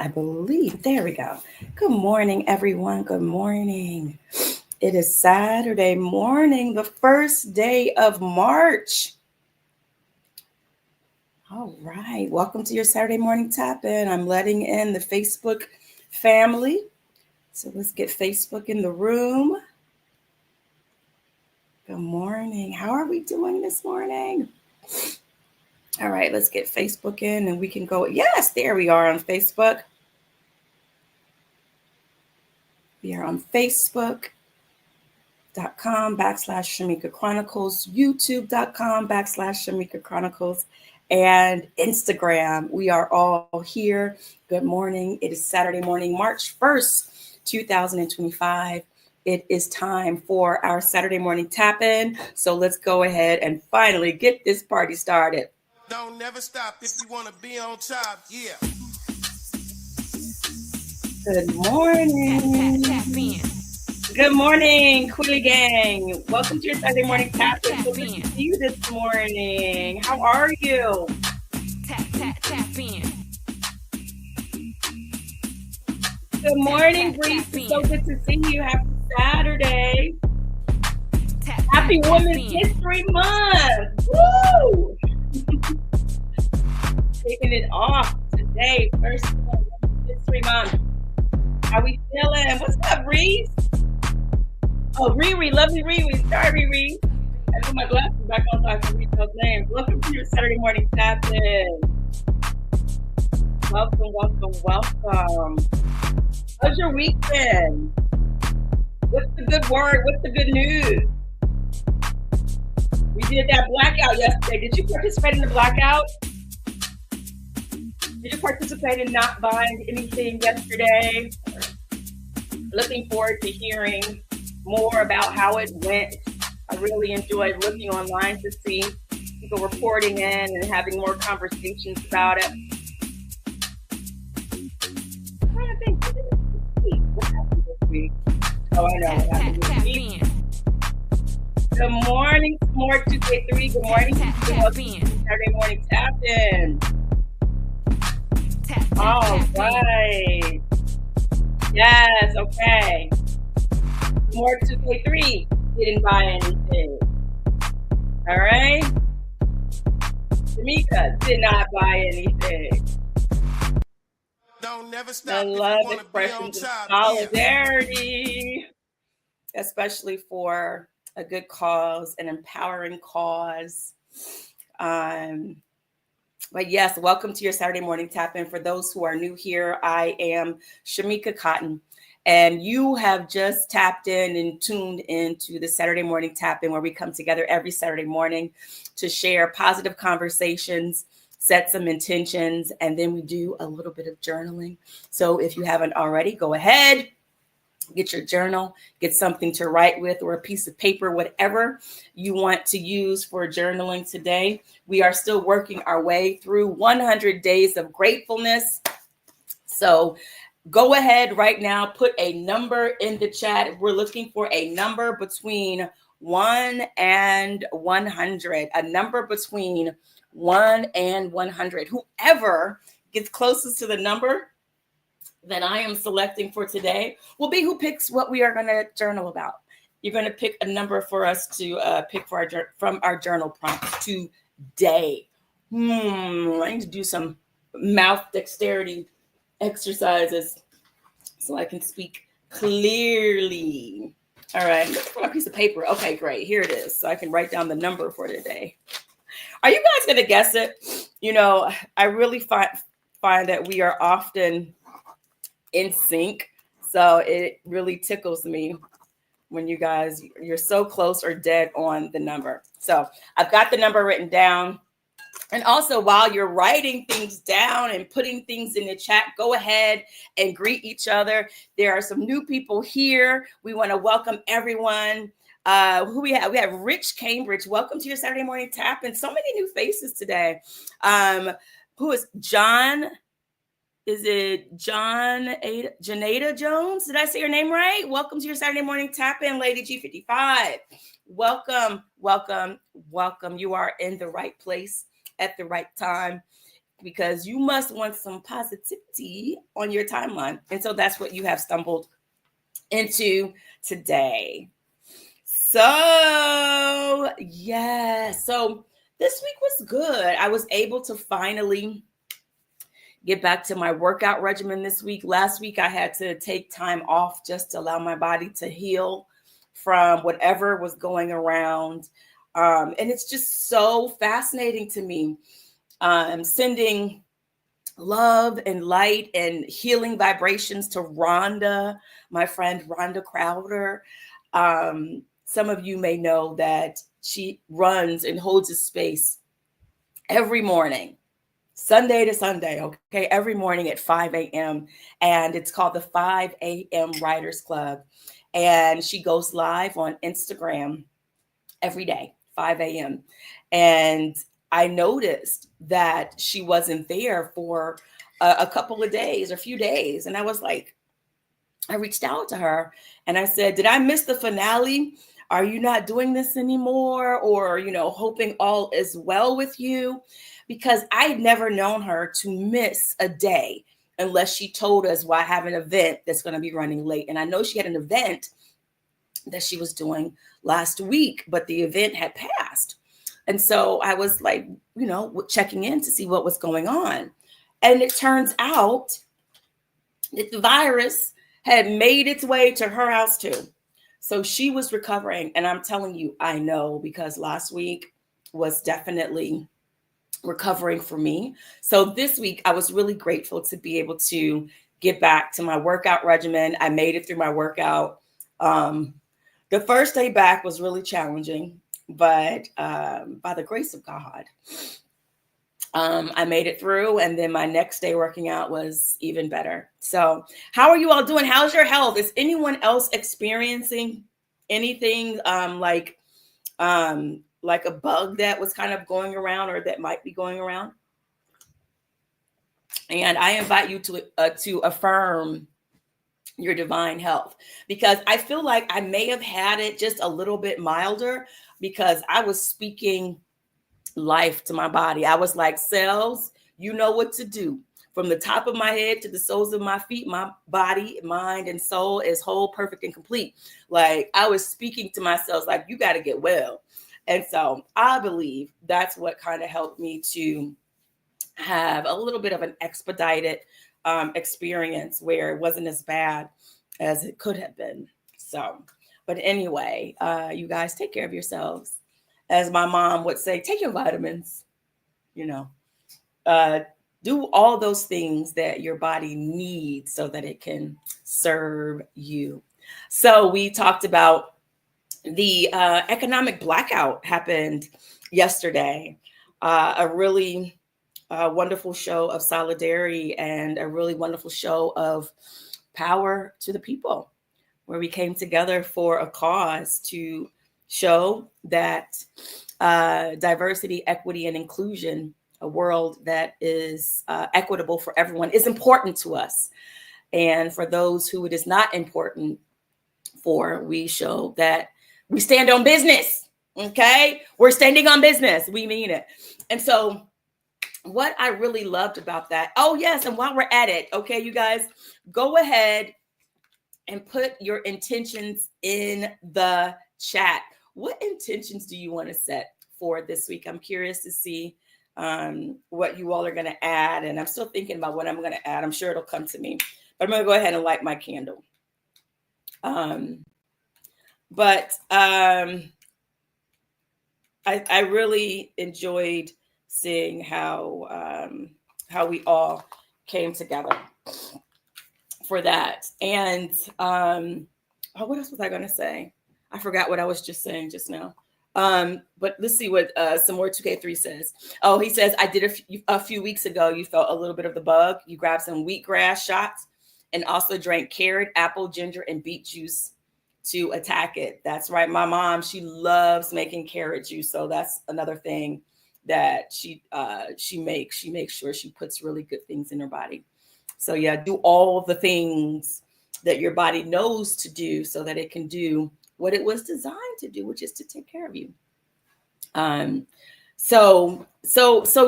I believe. There we go. Good morning, everyone. Good morning. It is Saturday morning, the first day of March. All right. Welcome to your Saturday morning tap in. I'm letting in the Facebook family. So let's get Facebook in the room. Good morning. How are we doing this morning? All right, let's get Facebook in and we can go. Yes, there we are on Facebook. We are on Facebook.com/Shamika Chronicles, YouTube.com/Shamika Chronicles, and Instagram. We are all here. Good morning. It is Saturday morning, March 1st, 2025. It is time for our Saturday morning tap in. So let's go ahead and finally get this party started. Don't never stop if you want to be on top. Yeah. Good morning. Tap in. Good morning, Quilly Gang. Welcome to your Saturday morning tap in. So good to see you this morning. How are you? Tap in. Good morning, Bree. So good to see you. Happy Saturday. Happy Women's History Month. Woo! Taking it off today, first Women's History Month. How we feeling? What's up, Reese? Oh, Riri, lovely Riri. Sorry, Riri. I put my glasses back on so I can read those names. Welcome to your Saturday morning tap in. Welcome. How's your week been? What's the good word? What's the good news? We did that blackout yesterday. Did you participate in the blackout? Did you participate in not buying anything yesterday? Looking forward to hearing more about how it went. I really enjoyed looking online to see people reporting in and having more conversations about it. I'm trying to think, what happened this week? Oh, I know what happened this week. Good morning, Smart 2K3. Good morning. Saturday morning tap in. All right. Yes, okay. More 2K3 didn't buy anything. All right. Shamika did not buy anything. Don't never stop. I love expressions of solidarity, especially for a good cause, an empowering cause. But yes, welcome to your Saturday morning tap in. For those who are new here, I am Shamika Cotton, and you have just tapped in and tuned into the Saturday morning tap in, where we come together every Saturday morning to share positive conversations, set some intentions, and then we do a little bit of journaling. So if you haven't already, go ahead. Get your journal, get something to write with, or a piece of paper, whatever you want to use for journaling today. We are still working our way through 100 days of gratefulness. So go ahead right now, put a number in the chat. We're looking for a number between 1 and 100, a number between 1 and 100. Whoever gets closest to the number that I am selecting for today will be who picks what we are going to journal about. You're going to pick a number for us to pick for from our journal prompts today. I need to do some mouth dexterity exercises so I can speak clearly. All right, let's put a piece of paper. Okay, great. Here it is. So I can write down the number for today. Are you guys going to guess it? You know, I really find that we are often in sync. So it really tickles me when you guys, you're so close or dead on the number. So I've got the number written down. And also, while you're writing things down and putting things in the chat, go ahead and greet each other. There are some new people here. We want to welcome everyone. Who we have? We have Rich Cambridge. Welcome to your Saturday morning tap. And so many new faces today. Who is John? Is it Janeda Jones? Did I say your name right? Welcome to your Saturday morning tap in, Lady G55. Welcome. You are in the right place at the right time. because you must want some positivity on your timeline. And so that's what you have stumbled into today. So, yeah. So this week was good. I was able to finally get back to my workout regimen this week. Last week, I had to take time off just to allow my body to heal from whatever was going around. And it's just so fascinating to me. Sending love and light and healing vibrations to Rhonda, my friend Rhonda Crowder. Some of you may know that she runs and holds a space every morning, Sunday to Sunday, okay, every morning at 5 a.m. And it's called the 5 a.m. Writers Club. And she goes live on Instagram every day, 5 a.m. And I noticed that she wasn't there for a couple of days, a few days. And I was like, I reached out to her and I said, did I miss the finale? Are you not doing this anymore? Or, hoping all is well with you? Because I had never known her to miss a day unless she told us, well, I have an event that's going to be running late. And I know she had an event that she was doing last week, but the event had passed. And so I was like, checking in to see what was going on. And it turns out that the virus had made its way to her house too. So she was recovering. And I'm telling you, I know, because last week was definitely recovering for me. So this week, I was really grateful to be able to get back to my workout regimen. I made it through my workout. The first day back was really challenging, but by the grace of God, I made it through. And then my next day working out was even better. So how are you all doing? How's your health? Is anyone else experiencing anything like a bug that was kind of going around or that might be going around? And I invite you to affirm your divine health, because I feel like I may have had it just a little bit milder because I was speaking life to my body. I was like, cells, you know what to do. From the top of my head to the soles of my feet, my body, mind, and soul is whole, perfect, and complete. Like I was speaking to my cells like, you got to get well. And so I believe that's what kind of helped me to have a little bit of an expedited experience where it wasn't as bad as it could have been. So, but anyway, you guys take care of yourselves. As my mom would say, take your vitamins, do all those things that your body needs so that it can serve you. So we talked about the economic blackout happened yesterday, a really wonderful show of solidarity and a really wonderful show of power to the people, where we came together for a cause to show that diversity, equity, and inclusion, a world that is equitable for everyone, is important to us. And for those who it is not important for, we show that we stand on business. Okay? We're standing on business. We mean it. And so what I really loved about that, oh yes, and while we're at it, okay, you guys, go ahead and put your intentions in the chat. What intentions do you want to set for this week? I'm curious to see what you all are going to add. And I'm still thinking about what I'm going to add. I'm sure it'll come to me. But I'm going to go ahead and light my candle. I really enjoyed seeing how we all came together for that. And what else was I going to say? I forgot what I was just saying just now. But let's see what some more 2K3 says. Oh, he says, I did a few weeks ago. You felt a little bit of the bug. You grabbed some wheatgrass shots and also drank carrot, apple, ginger, and beet juice to attack it. That's right. My mom, she loves making carrot juice. So that's another thing that she makes. She makes sure she puts really good things in her body. So yeah, do all the things that your body knows to do so that it can do what it was designed to do, which is to take care of you. So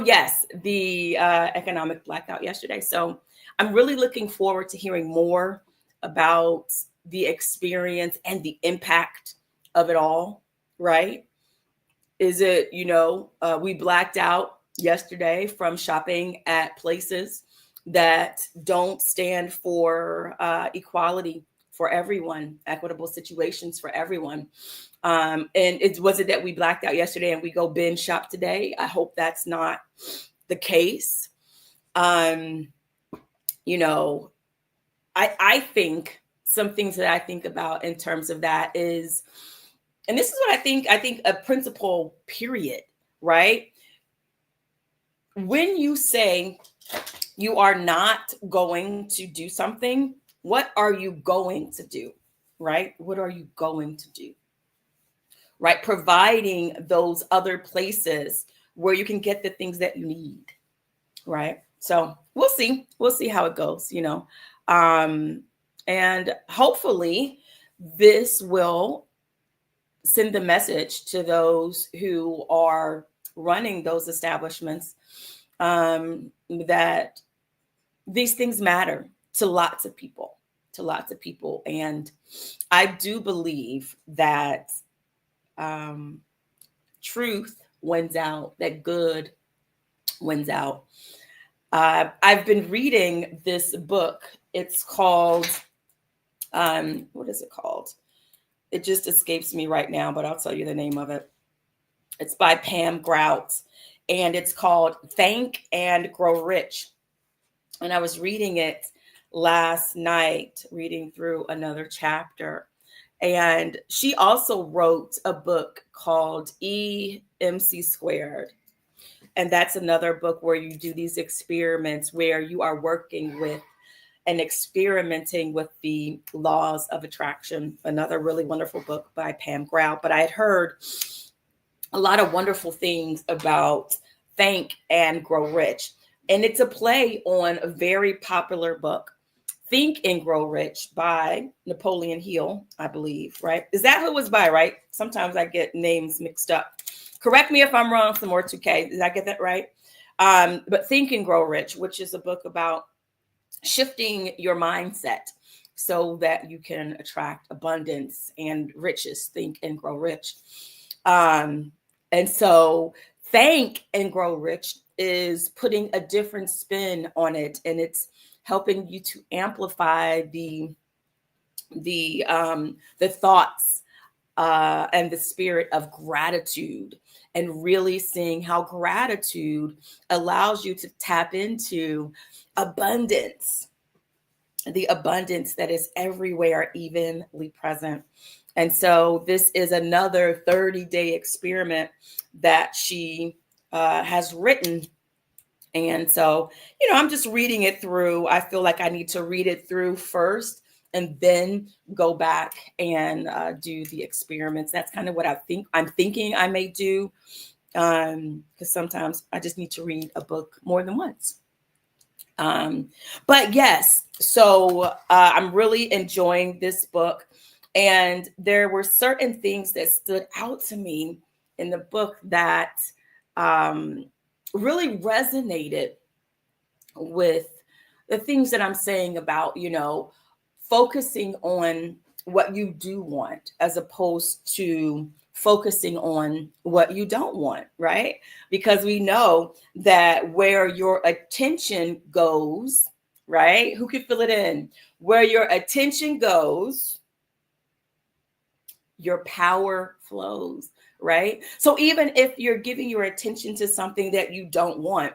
yes, the economic blackout yesterday. So I'm really looking forward to hearing more about the experience and the impact of it all, right? Is it, we blacked out yesterday from shopping at places that don't stand for equality for everyone, equitable situations for everyone. And was it that we blacked out yesterday and we go binge shop today? I hope that's not the case. Um, you know, I think some things that I think about in terms of that is, and this is what I think a principle, period, right? When you say you are not going to do something, what are you going to do? Right? What are you going to do? Right? Providing those other places where you can get the things that you need. Right? So we'll see. We'll see how it goes. And hopefully this will send the message to those who are running those establishments, that these things matter to lots of people, And I do believe that truth wins out, that good wins out. I've been reading this book. It's called, what is it called? It just escapes me right now, but I'll tell you the name of it. It's by Pam Grout, and it's called Think and Grow Rich. And I was reading it last night, reading through another chapter. And she also wrote a book called EMC Squared. And that's another book where you do these experiments where you are working with and experimenting with the laws of attraction. Another really wonderful book by Pam Grout. But I had heard a lot of wonderful things about Think and Grow Rich. And it's a play on a very popular book, Think and Grow Rich by Napoleon Hill, I believe, right? Is that who it was by, right? Sometimes I get names mixed up. Correct me if I'm wrong, some more 2K. Did I get that right? But Think and Grow Rich, which is a book about shifting your mindset so that you can attract abundance and riches. Think and Grow Rich. And so Think and Grow Rich is putting a different spin on it, and it's helping you to amplify the thoughts and the spirit of gratitude, and really seeing how gratitude allows you to tap into abundance, the abundance that is everywhere, evenly present. And so this is another 30-day experiment that she has written. And so, I'm just reading it through. I feel like I need to read it through first and then go back and do the experiments. That's kind of what I'm thinking I may do, because sometimes I just need to read a book more than once. But yes, so I'm really enjoying this book. And there were certain things that stood out to me in the book that really resonated with the things that I'm saying about, focusing on what you do want as opposed to focusing on what you don't want, right? Because we know that where your attention goes, right? Who can fill it in? Where your attention goes, your power flows, right? So even if you're giving your attention to something that you don't want,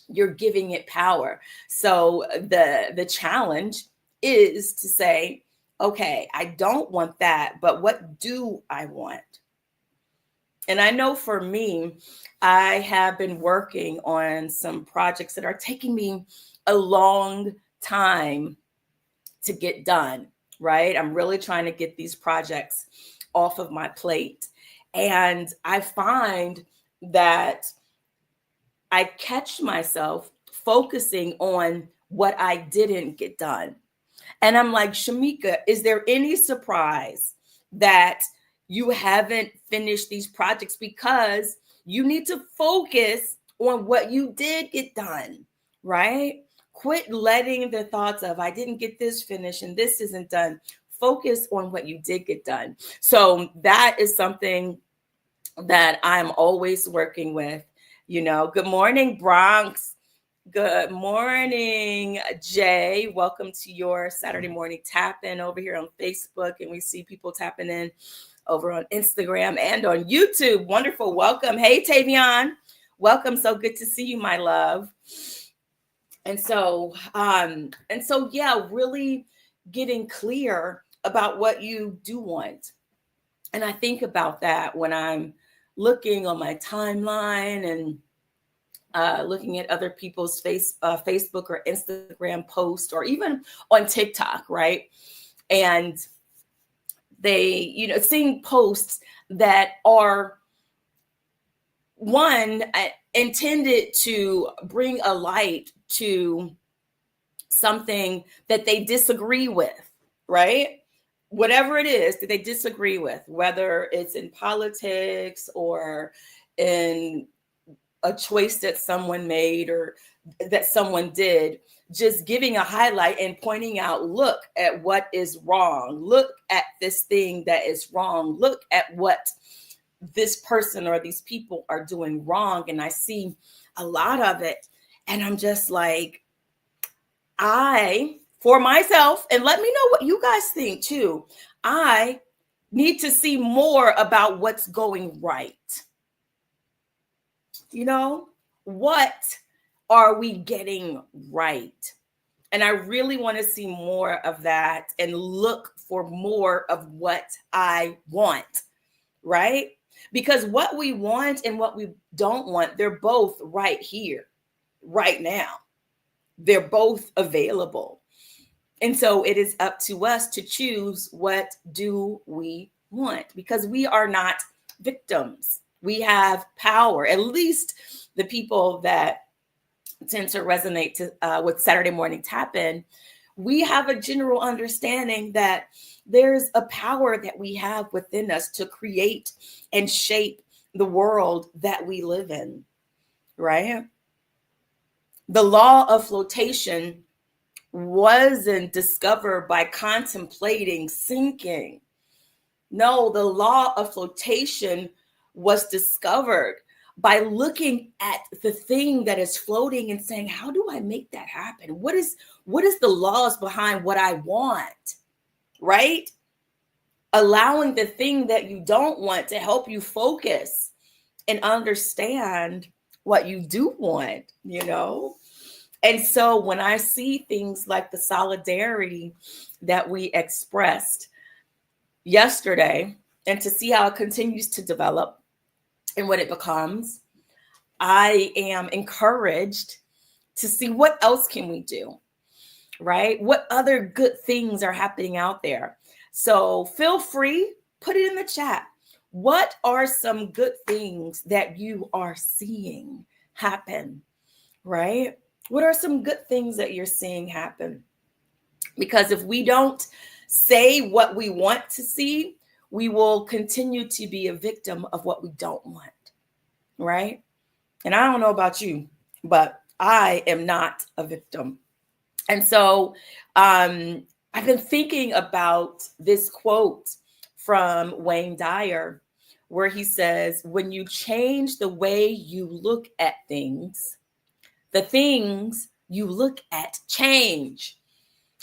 you're giving it power. So the challenge is to say, okay, I don't want that, but what do I want? And I know for me, I have been working on some projects that are taking me a long time to get done, right? I'm really trying to get these projects off of my plate. And I find that I catch myself focusing on what I didn't get done. And I'm like, Shamika, is there any surprise that you haven't finished these projects? Because You need to focus on what you did get done, right? Quit letting the thoughts of, I didn't get this finished and this isn't done. Focus on what you did get done. So that is something that I'm always working with. Good morning, Bronx. Good morning, Jay. Welcome to your Saturday morning tap in over here on Facebook. And we see people tapping in over on Instagram and on YouTube. Wonderful. Welcome. Hey, Tavion. Welcome. So good to see you, my love. And so, yeah, really getting clear about what you do want. And I think about that when I'm looking on my timeline and looking at other people's Facebook or Instagram posts, or even on TikTok, right? And they, seeing posts that are one intended to bring a light to something that they disagree with, right? Whatever it is that they disagree with, whether it's in politics or in a choice that someone made or that someone did, just giving a highlight and pointing out, look at what is wrong. Look at this thing that is wrong. Look at what this person or these people are doing wrong. And I see a lot of it. And I'm just like, for myself, and let me know what you guys think too, I need to see more about what's going right. What are we getting right? And I really want to see more of that and look for more of what I want, right? Because what we want and what we don't want, they're both right here, right now. They're both available. And so it is up to us to choose, what do we want? Because we are not victims. We have power. At least the people that tend to resonate with Saturday Morning Tap In, we have a general understanding that there's a power that we have within us to create and shape the world that we live in, right? The law of flotation wasn't discovered by contemplating sinking. No, the law of flotation was discovered by looking at the thing that is floating and saying, how do I make that happen? What is the laws behind what I want, right? Allowing the thing that you don't want to help you focus and understand what you do want, And so when I see things like the solidarity that we expressed yesterday, and to see how it continues to develop and what it becomes, I am encouraged to see what else can we do, right? What other good things are happening out there? So feel free, put it in the chat. What are some good things that you are seeing happen, right? What are some good things that you're seeing happen? Because if we don't say what we want to see, we will continue to be a victim of what we don't want, right? And I don't know about you, but I am not a victim. And so I've been thinking about this quote from Wayne Dyer, where he says, when you change the way you look at things, the things you look at change.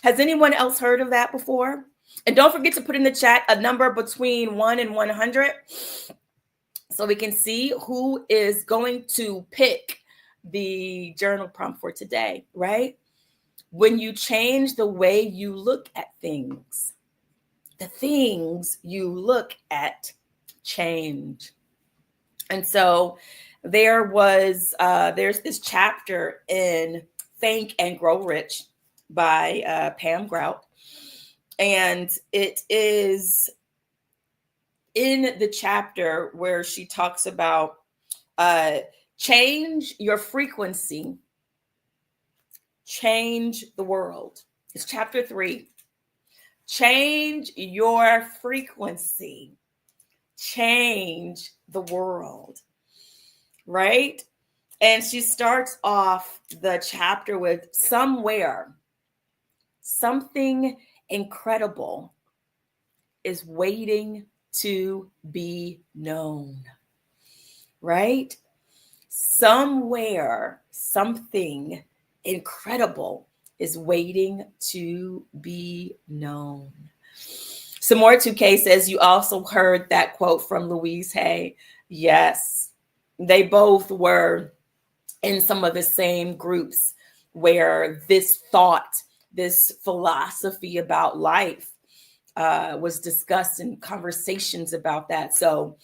Has anyone else heard of that before? And don't forget to put in the chat a number between 1 and 100 so we can see who is going to pick the journal prompt for today, right? When you change the way you look at things, the things you look at change. And so there's this chapter in Think and Grow Rich by Pam Grout. And it is in the chapter where she talks about change your frequency, change the world. It's chapter 3. Change your frequency, change the world. right? And she starts off the chapter with somewhere, something incredible is waiting to be known, right? Somewhere, something incredible is waiting to be known. Some more 2K says you also heard that quote from Louise Hay. Yes, they both were in some of the same groups where this thought, this philosophy about life was discussed in conversations about that. So,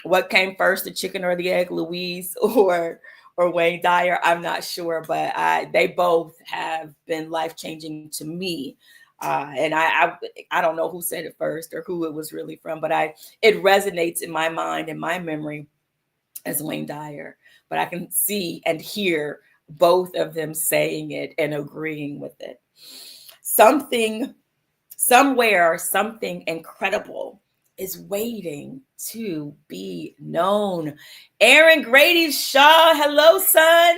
what came first, the chicken or the egg, Louise or Wayne Dyer? I'm not sure, but they both have been life changing to me. And I don't know who said it first or who it was really from, but it resonates in my mind and my memory as Wayne Dyer. But I can see and hear both of them saying it and agreeing with it. Something, somewhere, something incredible is waiting to be known. Aaron Grady Shaw, hello, son.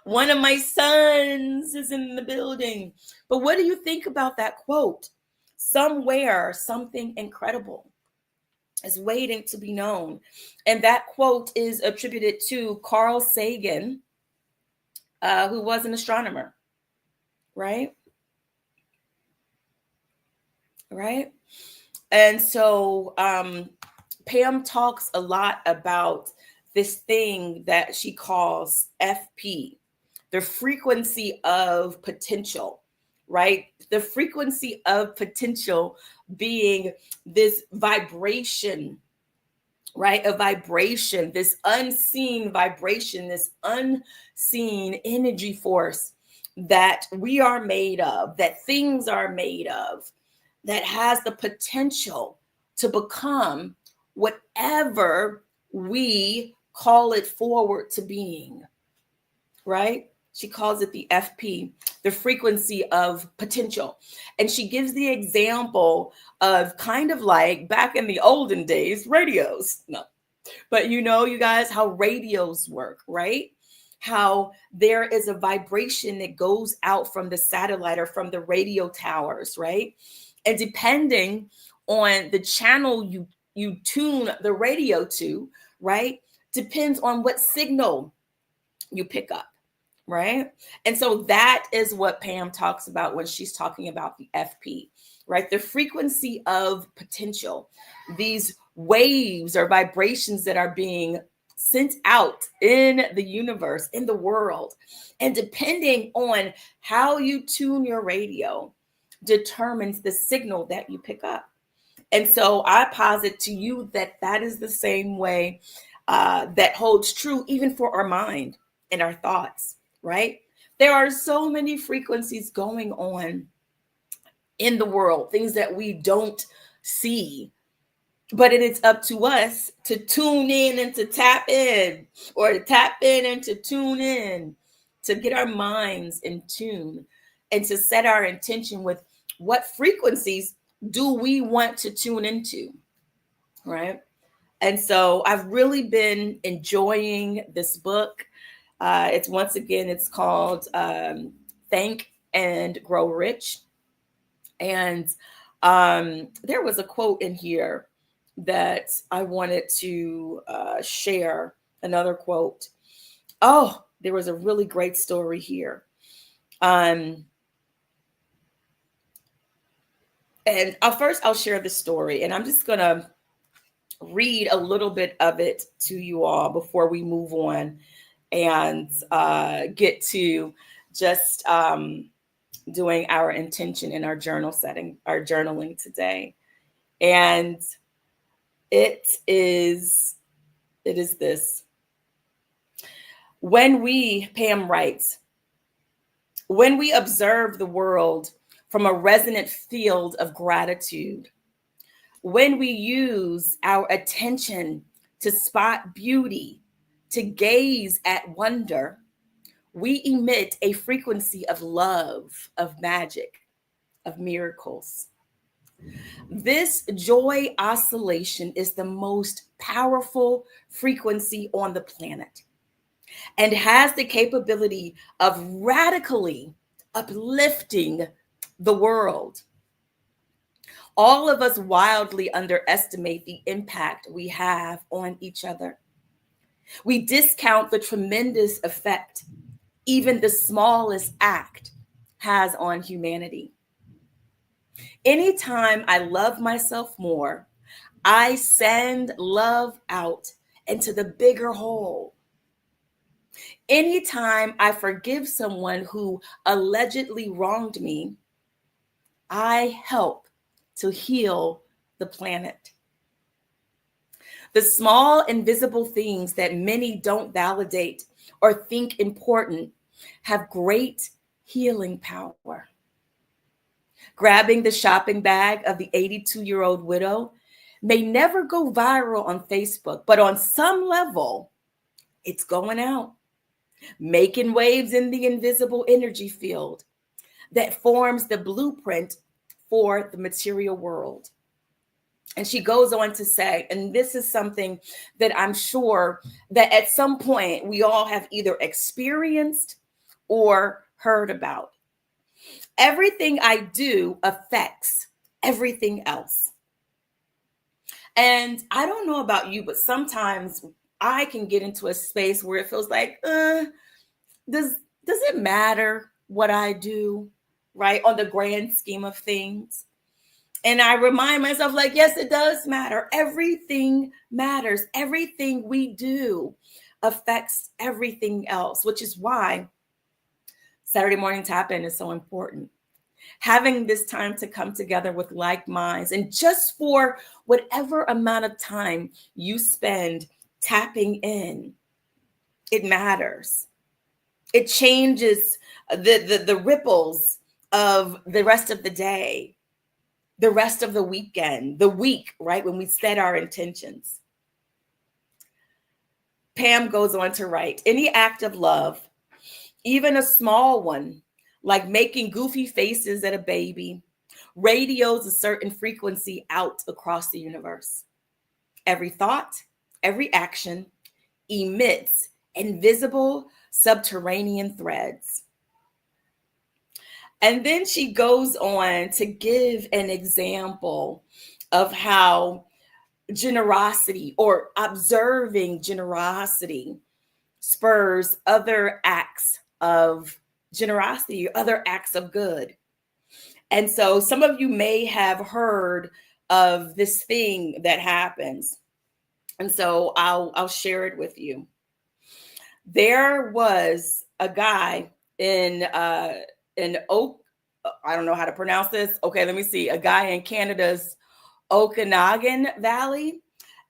One of my sons is in the building. But what do you think about that quote? Somewhere, something incredible is waiting to be known. And that quote is attributed to Carl Sagan, who was an astronomer, right? Right. And so Pam talks a lot about this thing that she calls FP, the frequency of potential, right? The frequency of potential being this vibration, right? A vibration, this unseen vibration, this unseen energy force that we are made of, that things are made of, that has the potential to become whatever we call it forward to being, right? She calls it the FP, the frequency of potential. And she gives the example of kind of like back in the olden days, radios. No, but you know, you guys, how radios work, right? How there is a vibration that goes out from the satellite or from the radio towers, right? And depending on the channel you tune the radio to, right, depends on what signal you pick up, right? And so that is what Pam talks about when she's talking about the FP, right? The frequency of potential, these waves or vibrations that are being sent out in the universe, in the world. And depending on how you tune your radio, determines the signal that you pick up. And so I posit to you that that is the same way that holds true even for our mind and our thoughts, right? There are so many frequencies going on in the world, things that we don't see, but it is up to us to tune in and to tap in, or to tap in and to tune in, to get our minds in tune and to set our intention with what frequencies do we want to tune into, right? And so I've really been enjoying this book. It's once again, it's called Think and Grow Rich. And there was a quote in here that I wanted to share, another quote. Oh, there was a really great story here. And first I'll share the story, and I'm just going to read a little bit of it to you all before we move on and get to just doing our intention in our journal setting, our journaling today. And it is this. Pam writes, when we observe the world from a resonant field of gratitude, when we use our attention to spot beauty, to gaze at wonder, we emit a frequency of love, of magic, of miracles. This joy oscillation is the most powerful frequency on the planet and has the capability of radically uplifting the world. All of us wildly underestimate the impact we have on each other. We discount the tremendous effect even the smallest act has on humanity. Anytime I love myself more, I send love out into the bigger whole. Anytime I forgive someone who allegedly wronged me, I help to heal the planet. The small invisible things that many don't validate or think important have great healing power. Grabbing the shopping bag of the 82-year-old widow may never go viral on Facebook, but on some level, it's going out, making waves in the invisible energy field that forms the blueprint for the material world. And she goes on to say, and this is something that I'm sure that at some point we all have either experienced or heard about. Everything I do affects everything else. And I don't know about you, but sometimes I can get into a space where it feels like, does it matter what I do, right? On the grand scheme of things. And I remind myself, like, yes, it does matter. Everything matters. Everything we do affects everything else, which is why Saturday Morning Tap-In is so important. Having this time to come together with like minds, and just for whatever amount of time you spend tapping in, it matters. It changes the ripples of the rest of the day, the rest of the weekend, the week, right? When we set our intentions. Pam goes on to write, any act of love, even a small one, like making goofy faces at a baby, radios a certain frequency out across the universe. Every thought, every action emits invisible subterranean threads. And then she goes on to give an example of how generosity or observing generosity spurs other acts of generosity, other acts of good. And so some of you may have heard of this thing that happens. And so I'll share it with you. There was a guy in Oak, I don't know how to pronounce this. Okay, let me see. A guy in Canada's Okanagan Valley.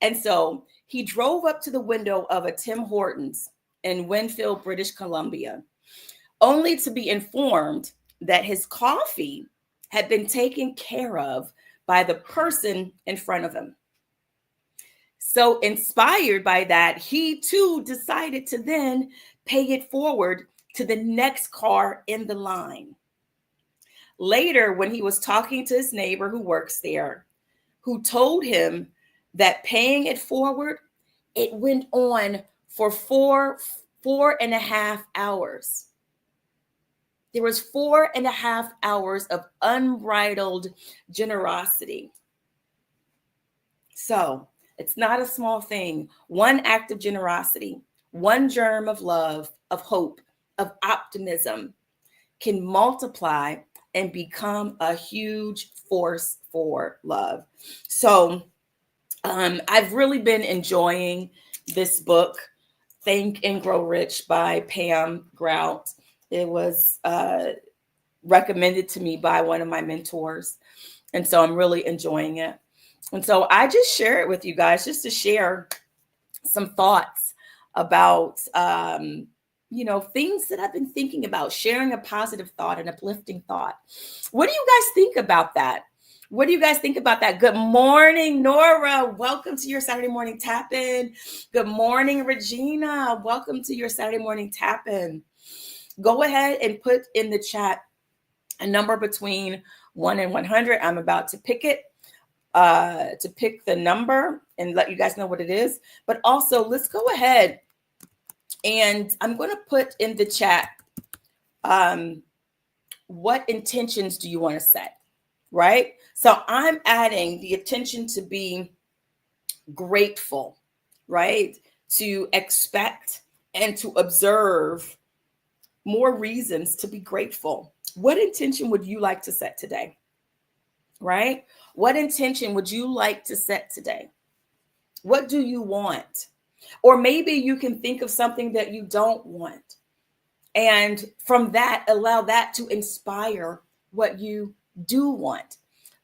And so he drove up to the window of a Tim Hortons in Winfield, British Columbia, only to be informed that his coffee had been taken care of by the person in front of him. So inspired by that, he too decided to then pay it forward to the next car in the line. Later, when he was talking to his neighbor who works there, who told him that paying it forward, it went on for four and a half hours. There was 4.5 hours of unbridled generosity. So it's not a small thing. One act of generosity, one germ of love, of hope, of optimism can multiply and become a huge force for love. So I've really been enjoying this book, Think and Grow Rich by Pam Grout. It was recommended to me by one of my mentors. And so I'm really enjoying it. And so I just share it with you guys, just to share some thoughts about, things that I've been thinking about, sharing a positive thought, an uplifting thought. What do you guys think about that? What do you guys think about that? Good morning, Nora. Welcome to your Saturday morning tap-in. Good morning, Regina. Welcome to your Saturday morning tap-in. Go ahead and put in the chat a number between 1 and 100. I'm about to pick it. to pick the number and let you guys know what it is. But also, let's go ahead and I'm going to put in the chat, what intentions do you want to set, right? So I'm adding the intention to be grateful, right? To expect and to observe more reasons to be grateful. What intention would you like to set today? Right? What intention would you like to set today? What do you want? Or maybe you can think of something that you don't want. And from that, allow that to inspire what you do want.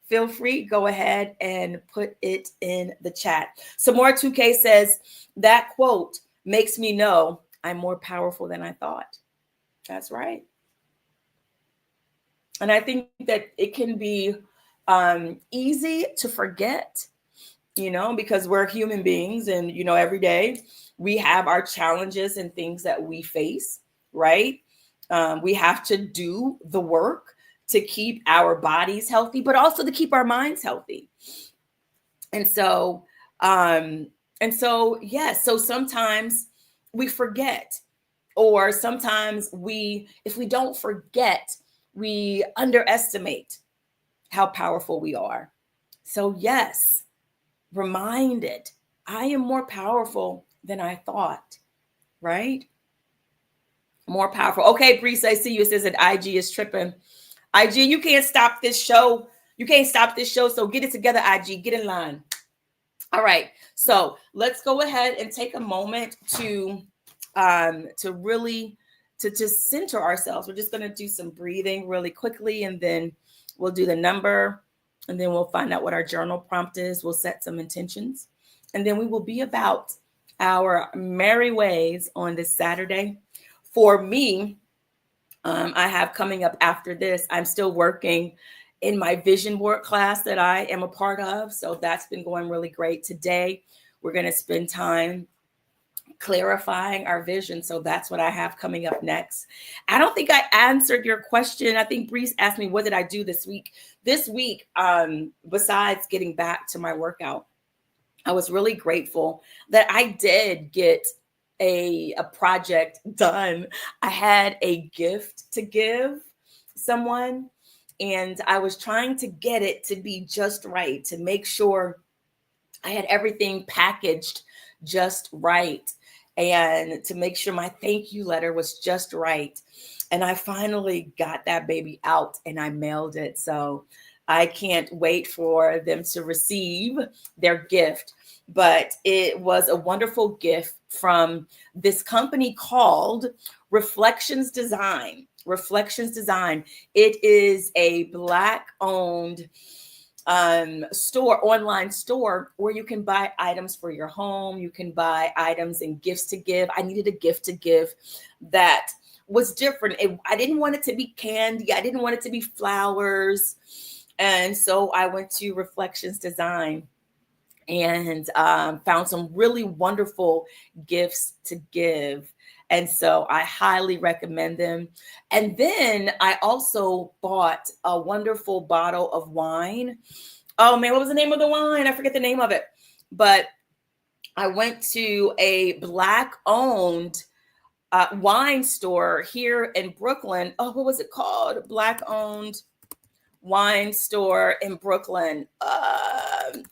Feel free, go ahead and put it in the chat. Some more 2K says, that quote makes me know I'm more powerful than I thought. That's right. And I think that it can be easy to forget, because we're human beings and, every day we have our challenges and things that we face, right? We have to do the work to keep our bodies healthy, but also to keep our minds healthy. And so, yes, so sometimes we forget, or sometimes if we don't forget, we underestimate how powerful we are. So yes, reminded, I am more powerful than I thought, right? More powerful. Okay, Brees, I see you. It says that IG is tripping. IG, you can't stop this show. You can't stop this show. So get it together, IG. Get in line. All right. So let's go ahead and take a moment to really to center ourselves. We're just going to do some breathing really quickly, and then we'll do the number, and then we'll find out what our journal prompt is. We'll set some intentions, and then we will be about our merry ways on this Saturday. For me, I have coming up after this, I'm still working in my vision board class that I am a part of. So that's been going really great. Today, we're going to spend time clarifying our vision. So that's what I have coming up next. I don't think I answered your question. I think Brees asked me, what did I do this week? This week, besides getting back to my workout, I was really grateful that I did get a project done. I had a gift to give someone, and I was trying to get it to be just right, to make sure I had everything packaged just right, and to make sure my thank you letter was just right. And I finally got that baby out and I mailed it. So I can't wait for them to receive their gift. But it was a wonderful gift from this company called Reflections Design. Reflections Design. It is a Black-owned online store where you can buy items for your home. You can buy items and gifts to give. I needed a gift to give that was different. I didn't want it to be candy. I didn't want it to be flowers. And so I went to Reflections Design and found some really wonderful gifts to give. And so I highly recommend them. And then I also bought a wonderful bottle of wine. Oh man, what was the name of the wine? I forget the name of it. But I went to a Black-owned wine store here in Brooklyn. Oh, what was it called? Black-owned wine store in Brooklyn.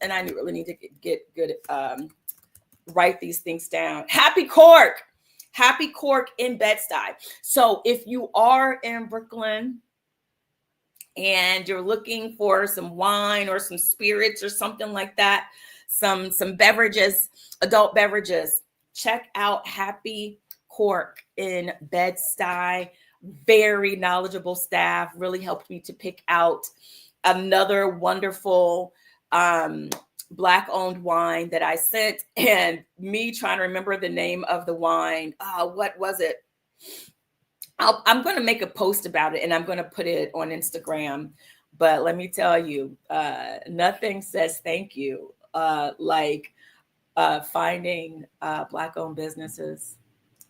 And I really need to get good, write these things down. Happy Cork in Bed-Stuy. So if you are in Brooklyn and you're looking for some wine or some spirits or something like that, some beverages, adult beverages, check out Happy Cork in Bed-Stuy. Very knowledgeable staff, really helped me to pick out another wonderful Black-owned wine that I sent, and me trying to remember the name of the wine. What was it? I'm going to make a post about it and I'm going to put it on Instagram. But let me tell you, nothing says thank you like finding Black-owned businesses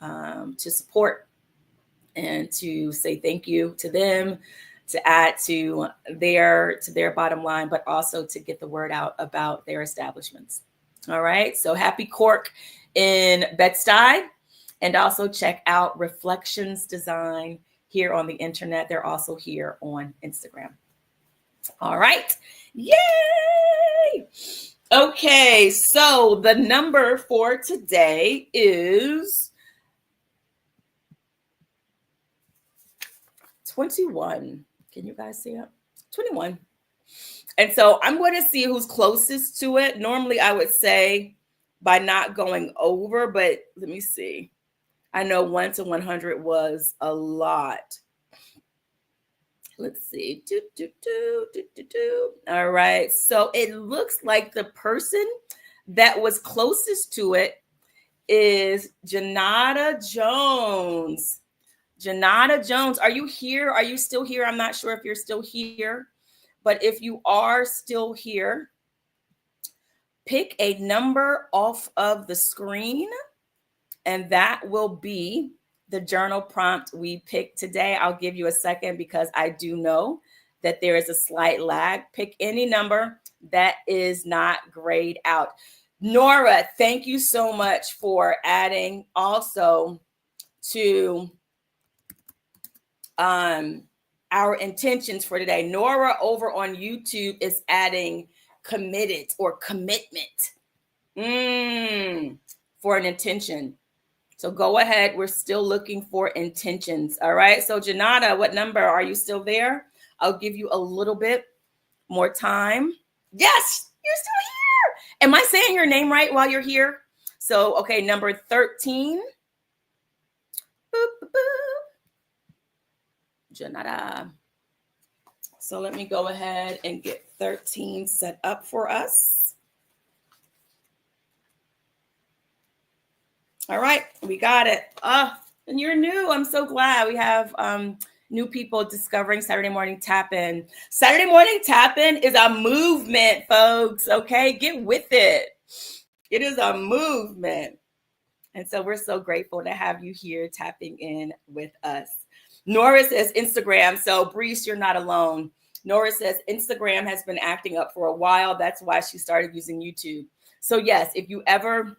to support and to say thank you to them, to add to their bottom line, but also to get the word out about their establishments. All right. So happy Cork in Bed-Stuy. And also check out Reflections Design here on the internet. They're also here on Instagram. All right. Yay! Okay, so the number for today is 21. Can you guys see it? 21. And so I'm going to see who's closest to it. Normally, I would say by not going over, but let me see. I know 1 to 100 was a lot. Let's see. All right. So it looks like the person that was closest to it is Janata Jones. Janata Jones, are you here? Are you still here? I'm not sure if you're still here, but if you are still here, pick a number off of the screen, and that will be the journal prompt we picked today. I'll give you a second because I do know that there is a slight lag. Pick any number that is not grayed out. Nora, thank you so much for adding also to our intentions for today. Nora over on YouTube is adding committed or commitment for an intention. So go ahead. We're still looking for intentions. All right. So Janata, what number? Are you still there? I'll give you a little bit more time. Yes, you're still here. Am I saying your name right while you're here? So, okay, number 13. Boop, boop, boop. Janata. So let me go ahead and get 13 set up for us. All right, we got it. And you're new. I'm so glad we have new people discovering Saturday Morning Tap-In. Saturday Morning Tap-In is a movement, folks. Okay, get with it. It is a movement. And so we're so grateful to have you here tapping in with us. Nora says Instagram. So Brees, you're not alone. Nora says Instagram has been acting up for a while. That's why she started using YouTube. So yes, if you ever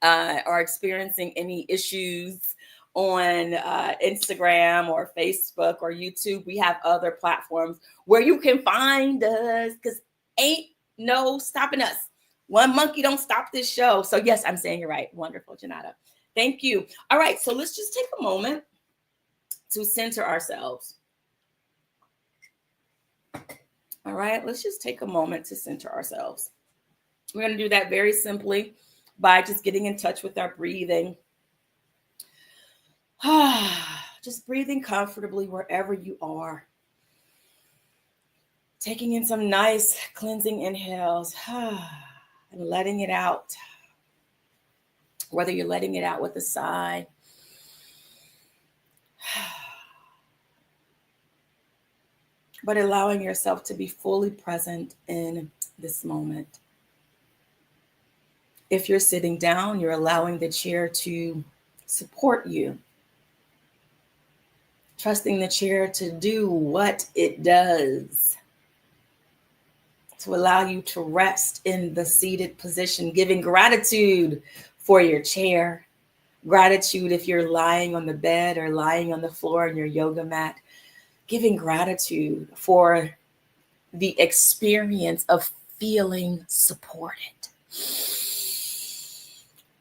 are experiencing any issues on Instagram or Facebook or YouTube, we have other platforms where you can find us because ain't no stopping us. One monkey don't stop this show. So yes, I'm saying you're right. Wonderful, Janata. Thank you. All right, so let's just take a moment to center ourselves. All right, let's just take a moment to center ourselves. We're going to do that very simply by just getting in touch with our breathing. Just breathing comfortably wherever you are. Taking in some nice cleansing inhales and letting it out. Whether you're letting it out with a sigh, but allowing yourself to be fully present in this moment. If you're sitting down, you're allowing the chair to support you. Trusting the chair to do what it does. To allow you to rest in the seated position, giving gratitude for your chair. Gratitude if you're lying on the bed or lying on the floor on your yoga mat. Giving gratitude for the experience of feeling supported.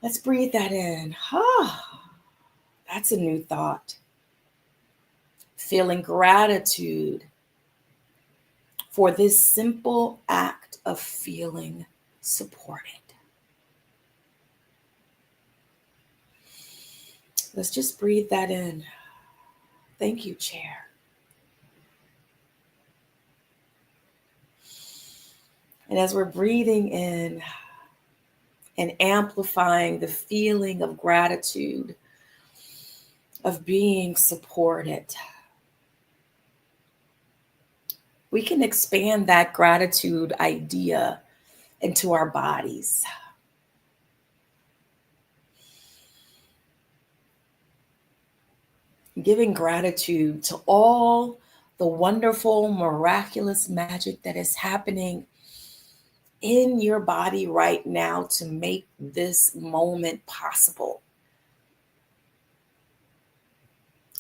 Let's breathe that in. That's a new thought. Feeling gratitude for this simple act of feeling supported. Let's just breathe that in. Thank you, chair. And as we're breathing in and amplifying the feeling of gratitude, of being supported, we can expand that gratitude idea into our bodies. Giving gratitude to all the wonderful, miraculous magic that is happening in your body right now to make this moment possible.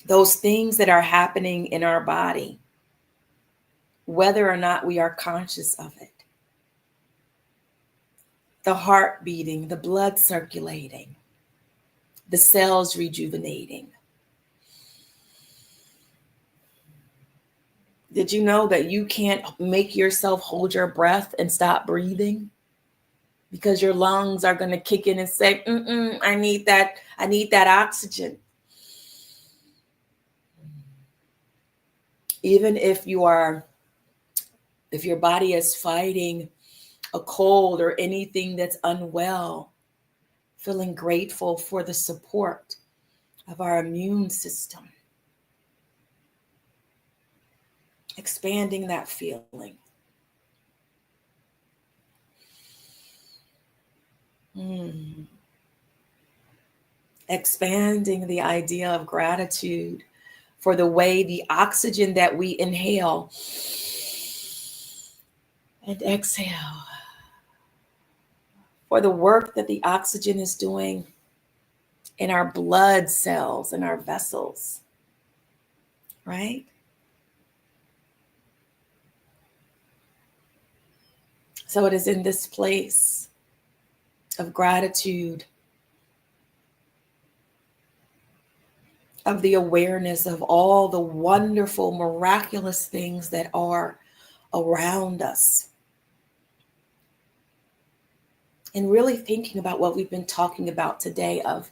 Those things that are happening in our body, whether or not we are conscious of it. The heart beating, the blood circulating, the cells rejuvenating. Did you know that you can't make yourself hold your breath and stop breathing? Because your lungs are going to kick in and say, I need that oxygen. Even if your body is fighting a cold or anything that's unwell, feeling grateful for the support of our immune system. Expanding that feeling. Expanding the idea of gratitude for the way the oxygen that we inhale and exhale, for the work that the oxygen is doing in our blood cells and our vessels, right? So it is in this place of gratitude, of the awareness of all the wonderful, miraculous things that are around us. And really thinking about what we've been talking about today of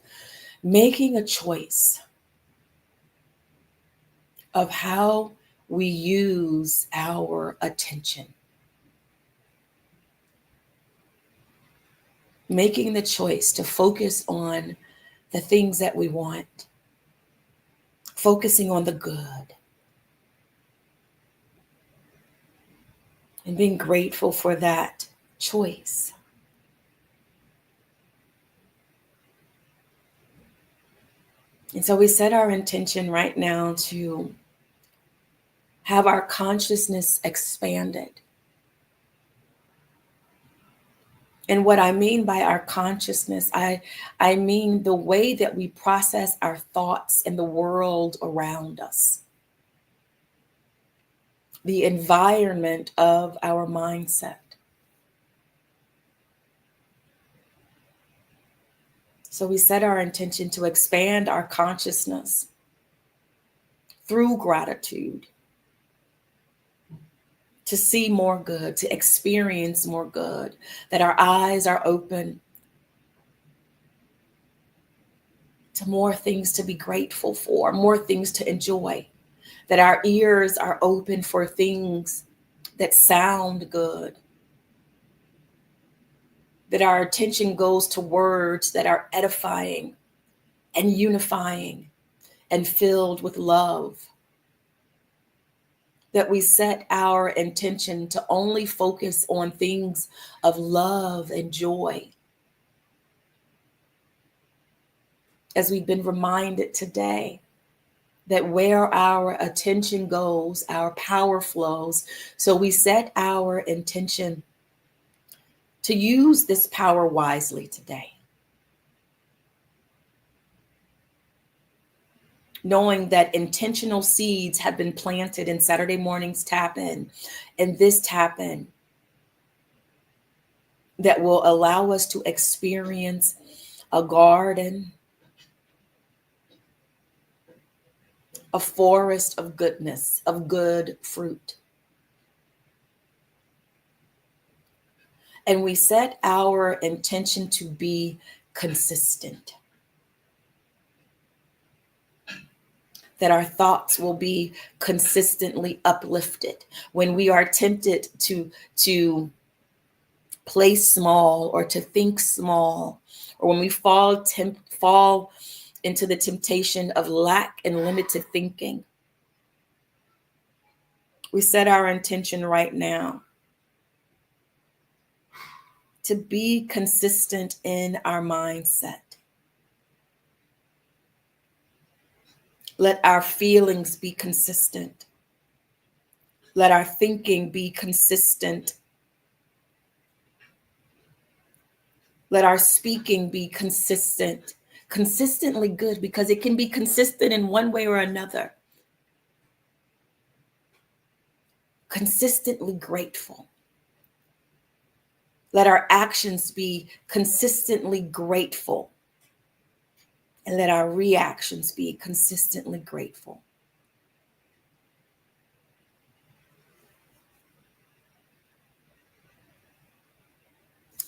making a choice of how we use our attention. Making the choice to focus on the things that we want. Focusing on the good. And being grateful for that choice. And so we set our intention right now to have our consciousness expanded. And what I mean by our consciousness, I mean the way that we process our thoughts in the world around us. The environment of our mindset. So we set our intention to expand our consciousness through gratitude, to see more good, to experience more good, that our eyes are open to more things to be grateful for, more things to enjoy, that our ears are open for things that sound good, that our attention goes to words that are edifying and unifying and filled with love. That we set our intention to only focus on things of love and joy. As we've been reminded today, that where our attention goes, our power flows. So we set our intention to use this power wisely today. Knowing that intentional seeds have been planted in Saturday morning's tap in and this tap in that will allow us to experience a garden, a forest of goodness, of good fruit. And we set our intention to be consistent. That our thoughts will be consistently uplifted. When we are tempted to play small or to think small, or when we fall into the temptation of lack and limited thinking, we set our intention right now to be consistent in our mindset. Let our feelings be consistent. Let our thinking be consistent. Let our speaking be consistent, consistently good, because it can be consistent in one way or another. Consistently grateful. Let our actions be consistently grateful. And let our reactions be consistently grateful.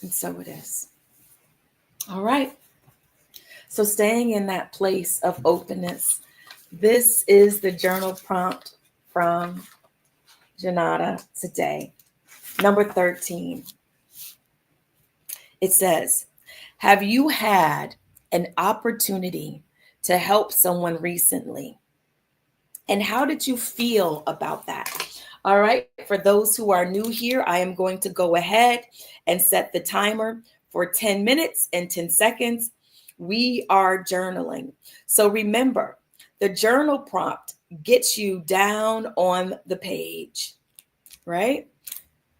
And so it is. All right. So staying in that place of openness, this is the journal prompt from Janata today. Number 13. It says, have you had an opportunity to help someone recently? And how did you feel about that? All right. For those who are new here, I am going to go ahead and set the timer for 10 minutes and 10 seconds. We are journaling. So remember, the journal prompt gets you down on the page, right?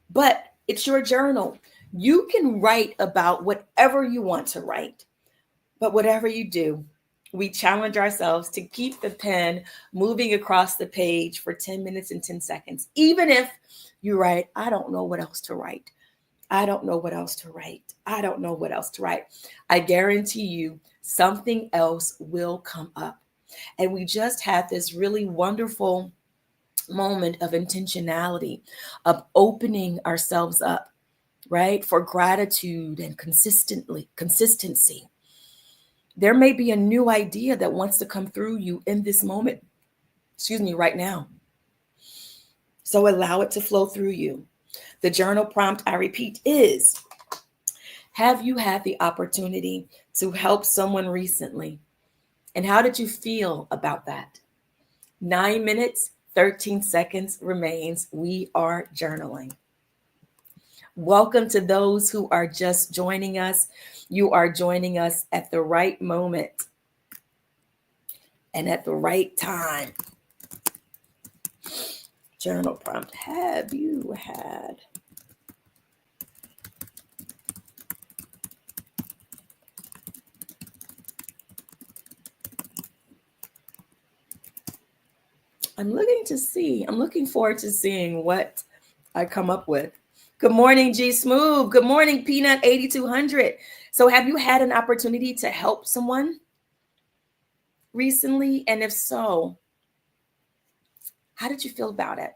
But it's your journal. You can write about whatever you want to write, but whatever you do, we challenge ourselves to keep the pen moving across the page for 10 minutes and 10 seconds. Even if you write, I don't know what else to write. I don't know what else to write. I don't know what else to write. I guarantee you something else will come up. And we just had this really wonderful moment of intentionality, of opening ourselves up, right? For gratitude and consistency. There may be a new idea that wants to come through you in this moment, right now. So allow it to flow through you. The journal prompt, I repeat, is, have you had the opportunity to help someone recently? And how did you feel about that? 9 minutes, 13 seconds remains. We are journaling. Welcome to those who are just joining us. You are joining us at the right moment and at the right time. Journal prompt, have you had I'm looking forward to seeing what I come up with. Good morning, G Smooth. Good morning, Peanut 8200. So have you had an opportunity to help someone recently? And if so, how did you feel about it?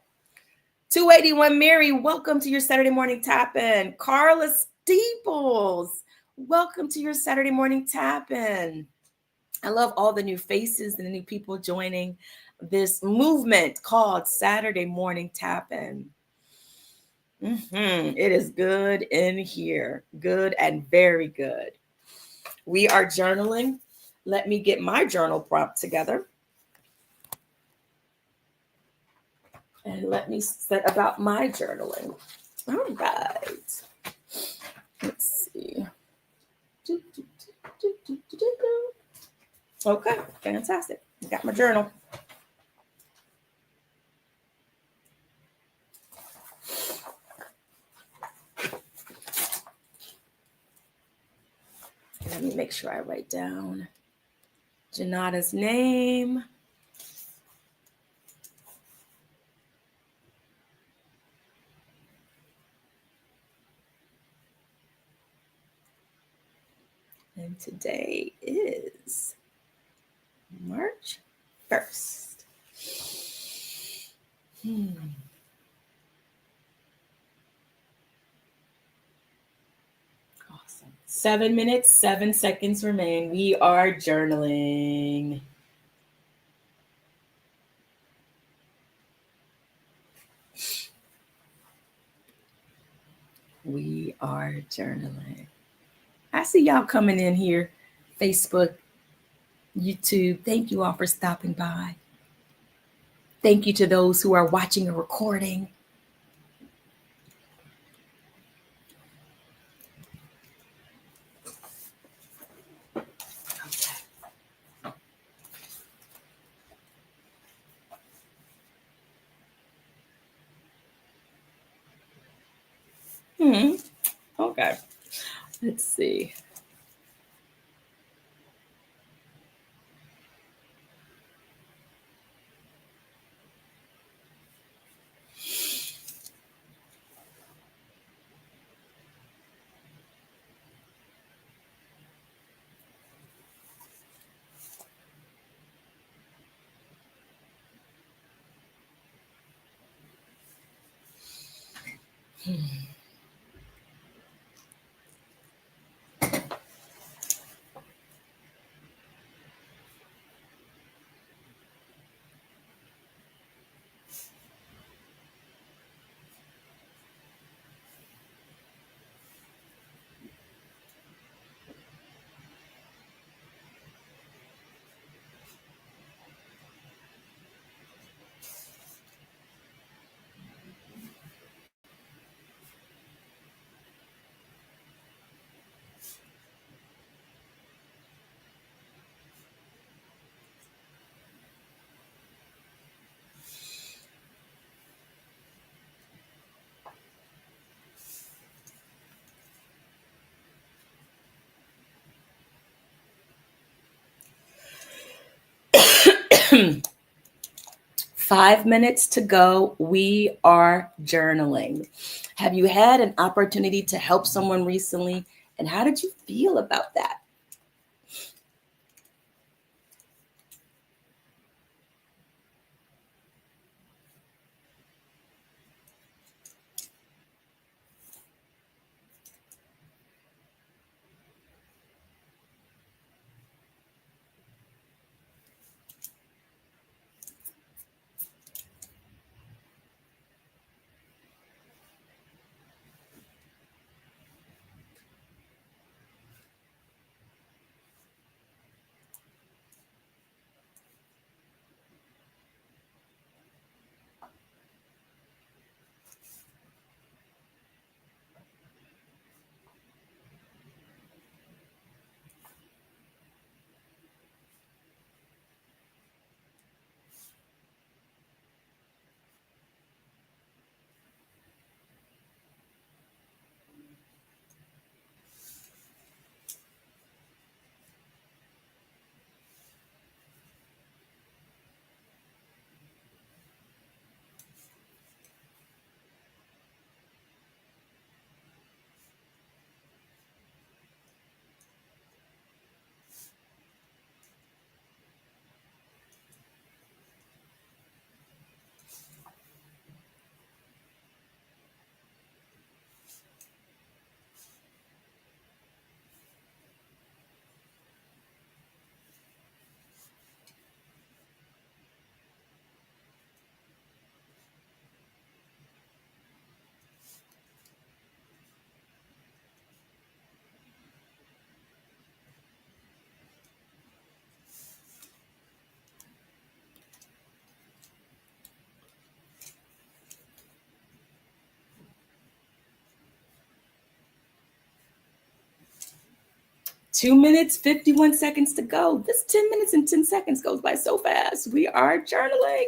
281 Mary, welcome to your Saturday morning tap-in. Carla Steeples, welcome to your Saturday morning tap-in. I love all the new faces and the new people joining this movement called Saturday Morning Tap-In. It is good in here. Good and very good. We are journaling. Let me get my journal prompt together. And let me set about my journaling. All right. Let's see. Okay, fantastic. Got my journal. Let me make sure I write down Janata's name. And today is March 1st. Awesome. 7 minutes, 7 seconds remain. We are journaling. We are journaling. I see y'all coming in here. Facebook, YouTube. Thank you all for stopping by. Thank you to those who are watching a recording. Okay. Let's see. Five minutes to go. We are journaling. Have you had an opportunity to help someone recently? And how did you feel about that? 2 minutes, 51 seconds to go. This 10 minutes and 10 seconds goes by so fast. We are journaling.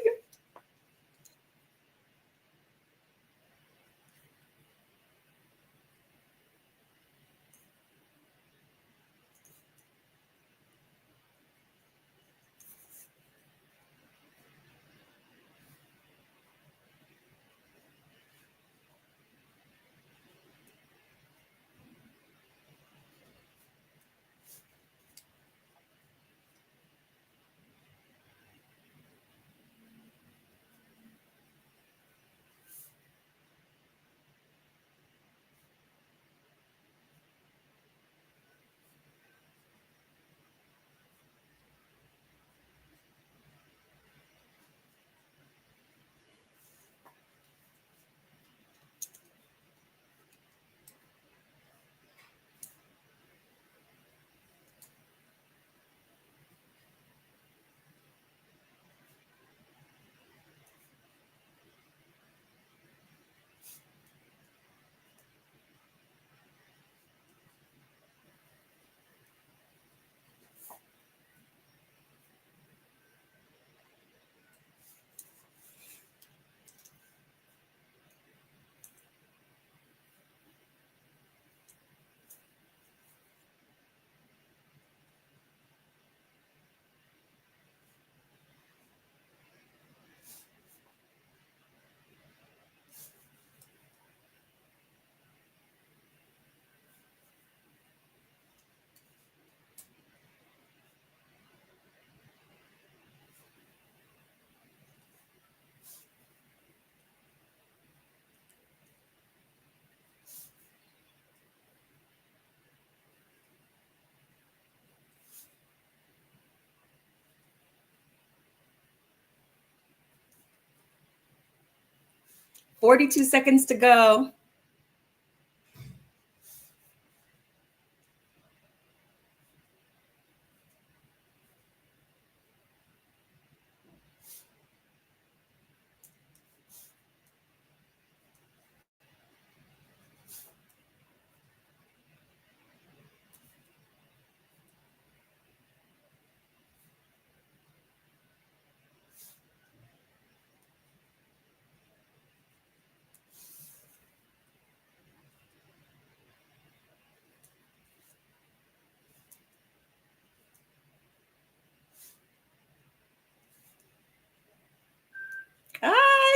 42 seconds to go.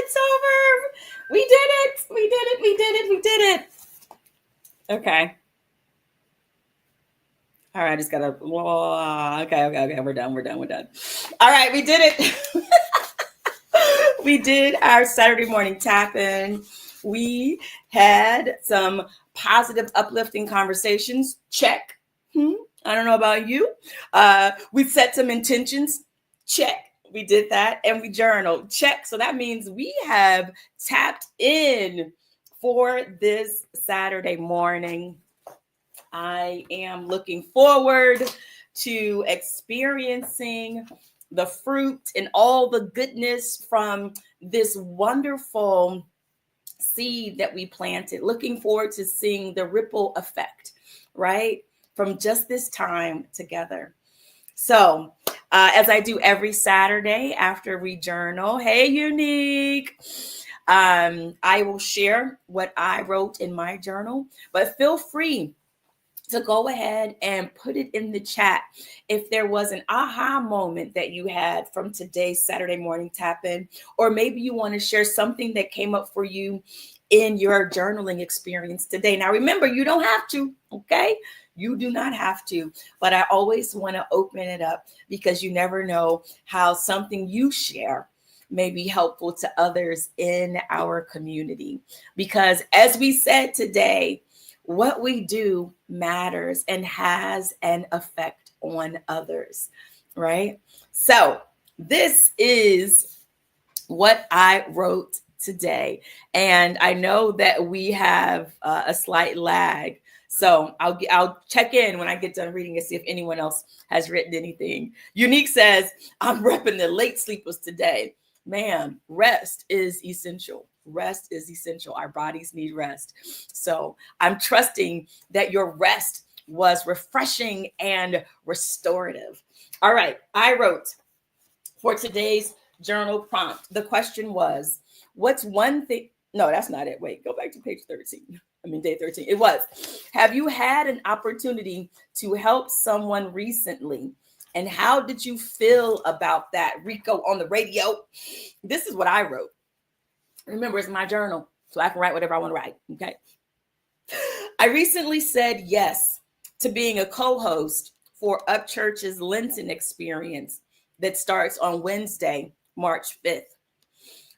It's over. We did it. We did it. We did it. We did it. Okay. All right. I just gotta. Okay. We're done. We're done. We're done. All right. We did it. We did our Saturday morning tap in. We had some positive, uplifting conversations. Check. I don't know about you. We set some intentions. Check. We did that, and we journaled. Check. So that means we have tapped in for this Saturday morning. I am looking forward to experiencing the fruit and all the goodness from this wonderful seed that we planted. Looking forward to seeing the ripple effect, right? From just this time together. So, as I do every Saturday after we journal, hey, Unique, I will share what I wrote in my journal, but feel free to go ahead and put it in the chat if there was an aha moment that you had from today's Saturday morning tap in, or maybe you want to share something that came up for you in your journaling experience today. Now, remember, you don't have to, okay? You do not have to, but I always want to open it up because you never know how something you share may be helpful to others in our community. Because as we said today, what we do matters and has an effect on others, right? So this is what I wrote today. And I know that we have a slight lag. So I'll check in when I get done reading and see if anyone else has written anything. Unique says, I'm repping the late sleepers today. Man, rest is essential. Rest is essential. Our bodies need rest. So I'm trusting that your rest was refreshing and restorative. All right. I wrote for today's journal prompt. The question was, what's one thing? No, that's not it. Wait, go back to page 13. Day 13. It was, have you had an opportunity to help someone recently? And how did you feel about that? Rico on the radio. This is what I wrote. Remember, it's my journal, so I can write whatever I want to write. Okay. I recently said yes to being a co-host for Upchurch's Lenten experience that starts on Wednesday, March 5th.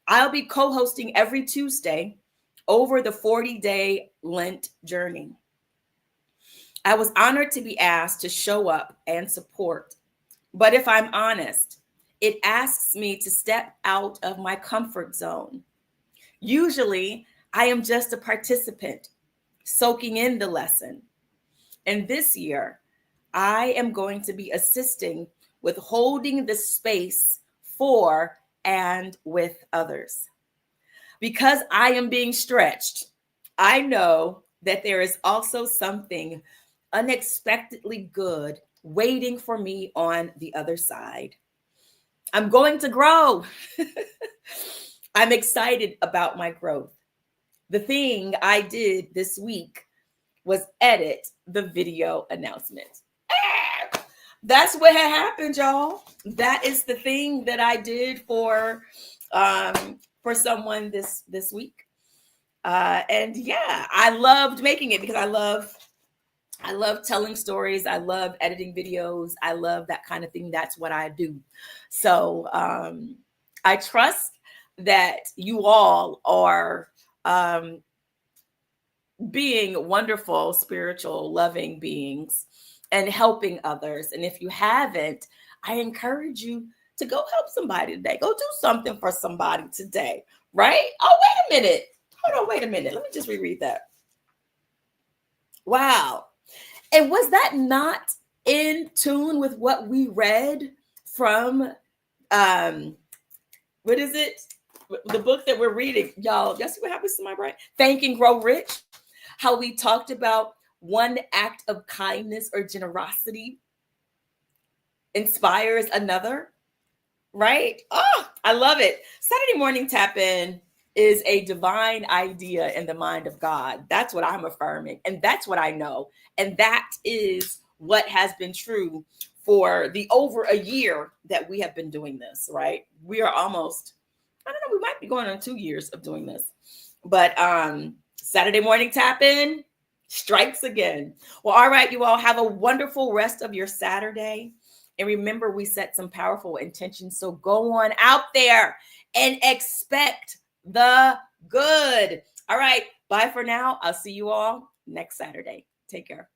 I'll be co-hosting every Tuesday over the 40-day Lent journey. I was honored to be asked to show up and support. But if I'm honest, it asks me to step out of my comfort zone. Usually, I am just a participant, soaking in the lesson. And this year, I am going to be assisting with holding the space for and with others. Because I am being stretched, I know that there is also something unexpectedly good waiting for me on the other side. I'm going to grow. I'm excited about my growth. The thing I did this week was edit the video announcement. That's what had happened, y'all. That is the thing that I did for someone this week. And yeah, I loved making it because I love telling stories. I love editing videos. I love that kind of thing. That's what I do. So I trust that you all are being wonderful, spiritual, loving beings and helping others. And if you haven't, I encourage you to go help somebody today. Go do something for somebody today, right? Oh, wait a minute. Hold on, wait a minute. Let me just reread that. Wow. And was that not in tune with what we read from what is it? The book that we're reading, y'all see what happens to my brain? Think and Grow Rich. How we talked about one act of kindness or generosity inspires another, right? Oh, I love it. Saturday morning tap in is a divine idea in the mind of God. That's what I'm affirming. And that's what I know. And that is what has been true for the over a year that we have been doing this, right? We are almost, I don't know, we might be going on 2 years of doing this. But Saturday morning tap in strikes again. Well, all right, you all have a wonderful rest of your Saturday. And remember, we set some powerful intentions. So go on out there and expect the good. All right. Bye for now. I'll see you all next Saturday. Take care.